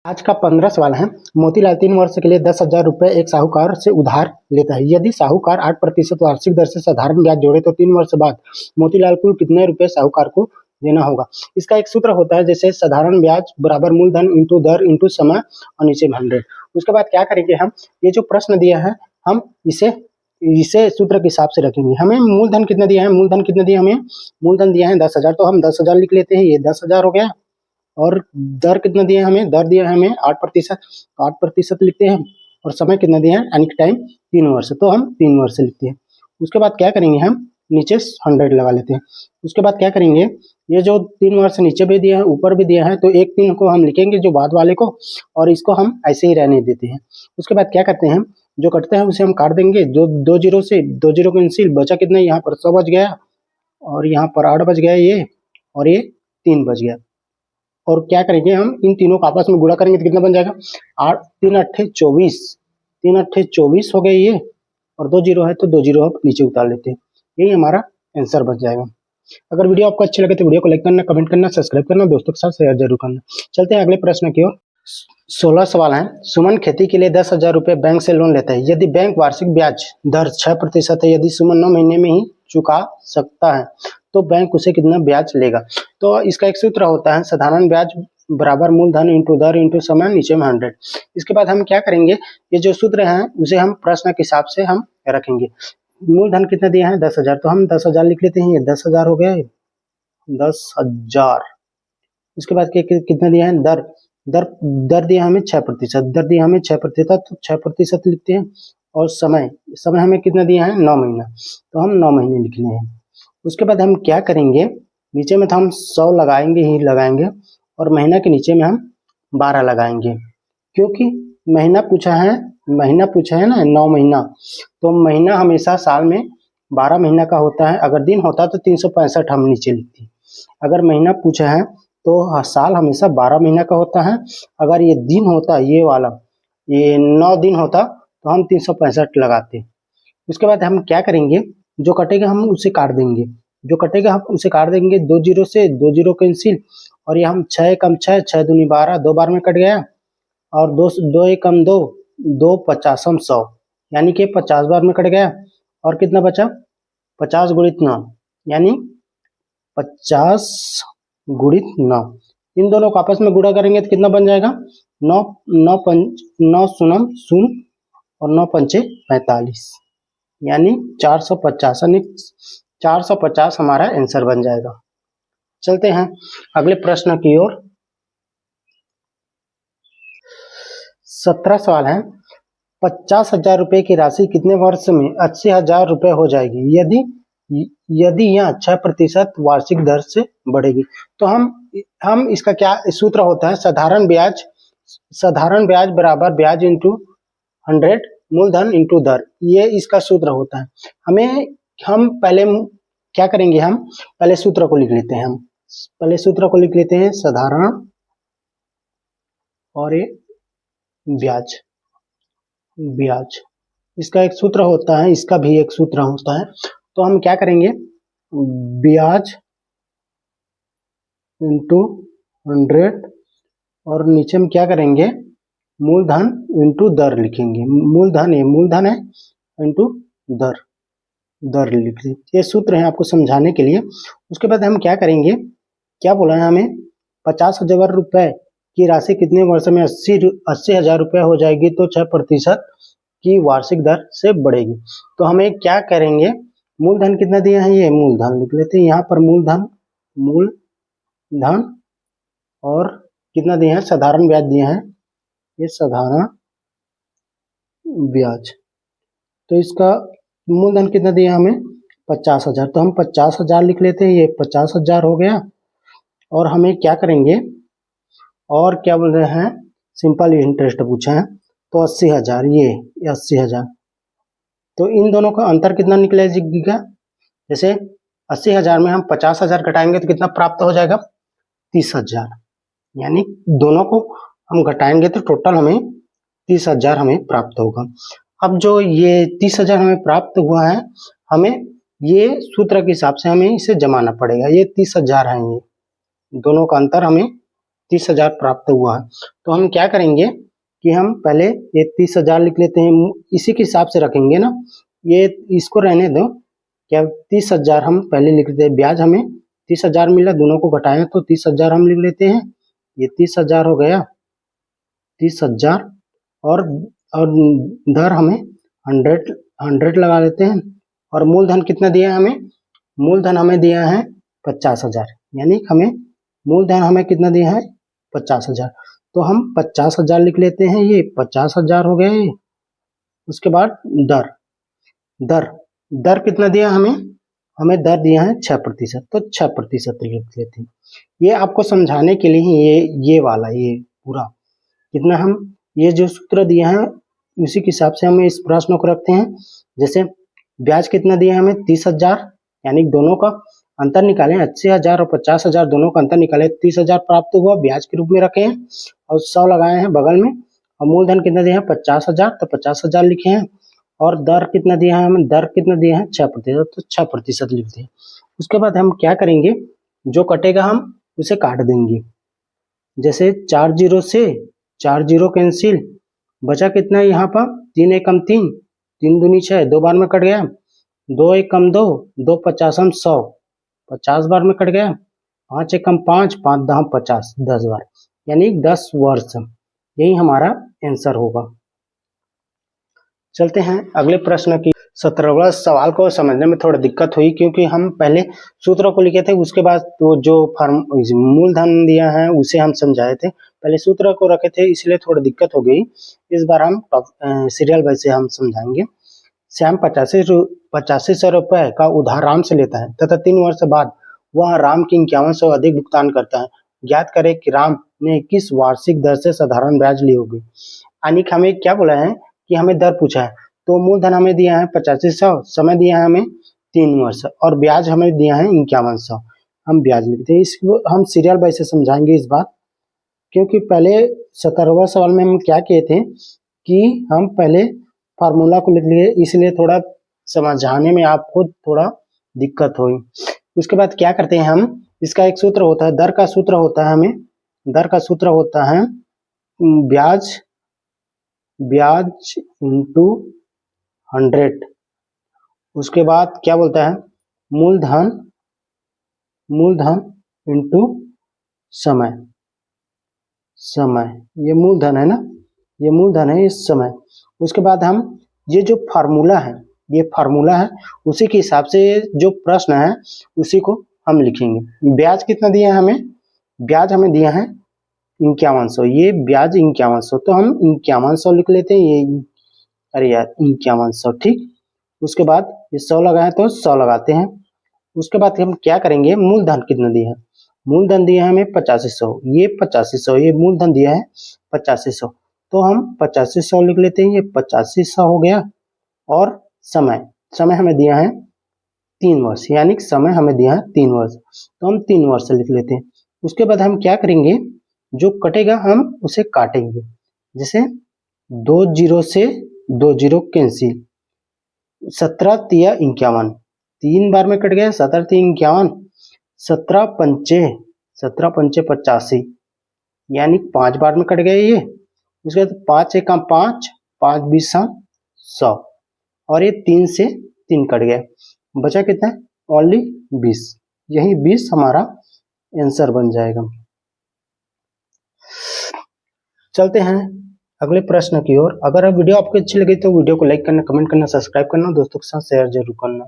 आज का 15 सवाल है। मोतीलाल 3 वर्ष के लिए 10,000 रुपए एक साहूकार से उधार लेता है। यदि साहूकार 8% वार्षिक दर से साधारण ब्याज जोड़े तो 3 वर्ष बाद मोतीलाल को कितने रुपए साहूकार को देना होगा। इसका एक सूत्र होता है, जैसे साधारण ब्याज बराबर मूलधन इंटू दर इंटू समय और नीचे में 100। उसके बाद क्या करेंगे हम, ये जो प्रश्न दिया है हम इसे सूत्र के हिसाब से रखेंगे। हमें मूलधन कितना दिया है, मूलधन कितना दिया, हमें मूलधन दिया है 10,000, तो हम 10,000 लिख लेते हैं, ये 10,000 हो गया। और दर कितना दिया है हमें, दर दिया है हमें 8%, 8% लिखते हैं। और समय कितना दिया है, यानी कि टाइम 3 वर्ष, तो हम 3 वर्ष लिखते हैं। उसके बाद क्या करेंगे हम, नीचे 100 लगा लेते हैं। उसके बाद क्या करेंगे, ये जो 3 वर्ष नीचे भी दिया है ऊपर भी दिया है, तो एक 3 को हम लिखेंगे जो बाद वाले को, और इसको हम ऐसे ही रहने देते हैं। उसके बाद क्या करते हैं, जो कटते हैं उसे हम काट देंगे, जो 2 जीरो से 2 जीरो कैंसिल, बचा कितना, यहाँ पर 100 बच गया, और यहाँ पर 8 बच गया ये, और ये 3 बच गया। और क्या करेंगे हम, इन तीनों को आपस में गुणा करेंगे तो कितना बन जाएगा, 8 3 अट्ठे 24, 3 अट्ठे 24 हो गए ये, और 2 जीरो है तो 2 जीरो आप नीचे उतार लेते हैं। यही हमारा आंसर बच जाएगा। अगर वीडियो आपको अच्छी लगे तो वीडियो को लाइक करना, कमेंट करना, सब्सक्राइब करना, दोस्तों के साथ शेयर जरूर करना। चलते हैं अगले प्रश्न की ओर। 16 सवाल है। सुमन खेती के लिए 10,000 रुपए बैंक से लोन लेता है। यदि बैंक वार्षिक ब्याज दर 6% है, यदि सुमन 9 महीने में ही चुका सकता है तो बैंक उसे कितना ब्याज लेगा। तो इसका एक सूत्र होता है, साधारण ब्याज बराबर मूलधन इंटू दर इंटू समय नीचे में 100। इसके बाद हम क्या करेंगे, ये जो सूत्र है उसे हम प्रश्न के हिसाब से हम रखेंगे। मूलधन कितना दिया है 10,000, तो हम 10,000 लिख लेते हैं, ये 10,000 हो गया, 10,000। उसके बाद कितना दिया है, दर दर दर दिया हमें 6%, दर दिया हमें 6%, तो 6% लिखते हैं। और समय समय हमें कितना दिया है, 9 महीना, तो हम 9 महीने लिखने हैं। उसके बाद हम क्या करेंगे, नीचे में तो हम 100 लगाएंगे ही लगाएंगे, और महीना के नीचे में हम 12 लगाएंगे, क्योंकि महीना पूछा है ना 9 महीना, तो महीना हमेशा साल में 12 महीना का होता है। अगर दिन होता तो 365 हम नीचे लिखते। अगर महीना पूछा है तो साल हमेशा 12 महीना का होता है। अगर ये दिन होता, ये वाला ये 9 दिन होता तो हम 365 लगाते। उसके बाद हम क्या करेंगे, जो कटेगा हम उसे काट देंगे, जो कटेगा हम उसे काट देंगे, 2 जीरो से 2 जीरो कैंसिल, और ये हम 6 कम 6 6 दूनी 12, 2 बार में कट गया, और 2 एक कम 2 2 50 हम 100, यानी कि 50 बार में कट गया। और कितना बचा, 50 गुणित 9, यानी 50 गुणित 9, इन दोनों को आपस में गुणा करेंगे तो कितना बन जाएगा, 9 9 9 शून्य शून्य और 9 पंचे 45, यानी 450, यानी 450 हमारा आंसर बन जाएगा। चलते हैं अगले प्रश्न की ओर। 17 सवाल है। 50,000 रुपए की राशि कितने वर्ष में 80,000 रुपए हो जाएगी, यदि यह 6% वार्षिक दर से बढ़ेगी। तो हम इसका क्या सूत्र होता है, साधारण ब्याज बराबर ब्याज इंटू 100 मूलधन इंटू दर, ये इसका सूत्र होता है। हम पहले क्या करेंगे, हम पहले सूत्र को लिख लेते हैं। हम पहले सूत्र को लिख लेते हैं, साधारण और ये ब्याज इसका एक सूत्र होता है, इसका भी एक सूत्र होता है। तो हम क्या करेंगे, ब्याज इंटू 100, और नीचे में क्या करेंगे, मूलधन इंटू दर लिखेंगे। मूलधन है इंटू दर लिख लीजिए, ये सूत्र है आपको समझाने के लिए। उसके बाद हम क्या करेंगे, क्या बोला है हमें, 50,000 रुपए की राशि कितने वर्ष में 80,000 रुपए हो जाएगी, तो 6% की वार्षिक दर से बढ़ेगी। तो हमें क्या करेंगे, मूलधन कितना दिया है, ये मूलधन लिख लेते हैं यहाँ पर, मूलधन और कितना दिया है, साधारण ब्याज दिया है, ये साधारण ब्याज। तो इसका मूलधन कितना दिया हमें, 50,000, तो हम 50,000 लिख लेते हैं, ये 50,000 हो गया। और हमें क्या करेंगे, और क्या बोल रहे हैं, सिंपल इंटरेस्ट पूछा है, तो 80,000, ये 80,000, तो इन दोनों का अंतर कितना निकलेगा, जैसे 80,000 में हम 50,000 घटाएंगे तो कितना प्राप्त हो जाएगा, 30,000, यानी दोनों को हम घटाएंगे तो टोटल हमें 30,000 हमें प्राप्त होगा। अब जो ये 30,000 हमें प्राप्त हुआ है, हमें ये सूत्र के हिसाब से हमें इसे जमाना पड़ेगा। ये 30,000 है, ये दोनों का अंतर हमें 30,000 प्राप्त हुआ है। तो हम क्या करेंगे कि हम पहले ये 30,000 लिख लेते हैं, इसी के हिसाब से रखेंगे ना, ये इसको रहने दो। क्या 30,000 हम पहले लिख लेते हैं, ब्याज हमें 30,000 मिला, दोनों को घटाएं तो 30,000 हम लिख लेते हैं। ये 30,000 हो गया, 30,000 और दर हमें 100 लगा लेते हैं। और मूलधन कितना दिया है हमें, मूलधन हमें दिया है 50,000, यानी हमें मूलधन हमें कितना दिया है 50,000। तो हम 50,000 लिख लेते हैं, ये 50,000 हो गए। उसके बाद दर दर दर कितना दिया हमें, हमें दर दिया है 6%, तो 6% लिख लेते हैं। ये आपको समझाने के लिए ये वाला ये पूरा कितना हम ये जो सूत्र दिया है उसी के हिसाब से हम इस प्रश्न को रखते हैं। जैसे ब्याज कितना दिया है हमें 30,000, यानी दोनों का अंतर निकालें, 80,000 और 50,000 दोनों का अंतर निकाले, 30,000 प्राप्त हुआ, ब्याज के रूप में रखे हैं और 100 लगाए हैं बगल में। और मूलधन कितना दिया है 50,000, तो 50,000 लिखे हैं। और दर कितना दिया है हमें, दर कितना दिया है 6%, तो 6% लिखते हैं। उसके बाद हम क्या करेंगे, जो कटेगा हम उसे काट देंगे। जैसे 4 जीरो से 4 जीरो कैंसिल, बचा कितना यहाँ पर 3 एक कम 3, 3 दूनी 6, 2 बार में कट गया, 2 एक कम 2, 2 50 100, 50 बार में कट गया, 5 एक कम 5, 5 दह 50, 10 बार, यानी 10 वर्ष। यही हमारा आंसर होगा। चलते हैं अगले प्रश्न की। 17वां सवाल को समझने में थोड़ा दिक्कत हुई, क्योंकि हम पहले सूत्र को लिखे थे, उसके बाद वो जो मूलधन दिया है उसे हम समझाए थे, पहले सूत्र को रखे थे, इसलिए थोड़ी दिक्कत हो गई। इस बार हम सीरियल वाइज से हम समझाएंगे। श्याम 8500 रुपए का उधार राम से लेता है तथा 3 वर्ष बाद वह राम की 5100 अधिक भुगतान करता है। ज्ञात करें कि राम ने किस वार्षिक दर से साधारण ब्याज ली होगी। यानी कि हमें क्या बोला है कि हमें दर पूछा है, तो मूलधन हमें दिया है 8500, समय दिया है हमें 3 वर्ष और ब्याज हमें दिया है 5100। हम ब्याज लिखते हैं, इसको हम सीरियल बाय से समझाएंगे इस बार, क्योंकि पहले 17वां सवाल में हम क्या किए थे कि हम पहले फार्मूला को लिख लिए, इसलिए थोड़ा समझाने में आपको थोड़ा दिक्कत हुई। उसके बाद क्या करते हैं हम, इसका एक सूत्र होता है, दर का सूत्र होता है, हमें दर का सूत्र होता है ब्याज इंटू 100। उसके बाद क्या बोलता है मूलधन इंटू समय, ये मूलधन है ना, ये मूलधन है इस समय। उसके बाद हम ये जो फार्मूला है, ये फार्मूला है, उसी के हिसाब से जो प्रश्न है उसी को हम लिखेंगे। ब्याज कितना दिया है हमें, ब्याज हमें दिया है 5100, ये ब्याज 5100, तो हम 5100 लिख लेते हैं। ये अरे यार 5100, ठीक। उसके बाद ये 100 लगाए तो 100 लगाते हैं। उसके बाद हम क्या करेंगे, मूलधन कितना दिया है, मूलधन दिया है हमें 8500, ये 8500, ये मूलधन दिया है 8500, तो हम 8500 लिख लेते हैं, ये 8500 हो गया। और समय हमें दिया है 3 वर्ष, यानी कि समय हमें दिया है 3 वर्ष, तो हम 3 वर्ष लिख लेते हैं। उसके बाद हम क्या करेंगे, जो कटेगा हम उसे काटेंगे। जैसे 2 जीरो से 2 जीरो कैंसिल, 17 तिया 51, 3 बार में कट गया, 17 3 51, 17 पंचे 85, यानी 5 बार में कट गया ये। उसके बाद 5 एक 5, 5 20 100, और ये 3 से 3 कट गया, बचा कितना, ओनली 20, यही 20 हमारा आंसर बन जाएगा। चलते हैं अगले प्रश्न की ओर। अगर वीडियो आपको अच्छी लगी तो वीडियो को लाइक करना, कमेंट करना, सब्सक्राइब करना, दोस्तों के साथ शेयर जरूर करना।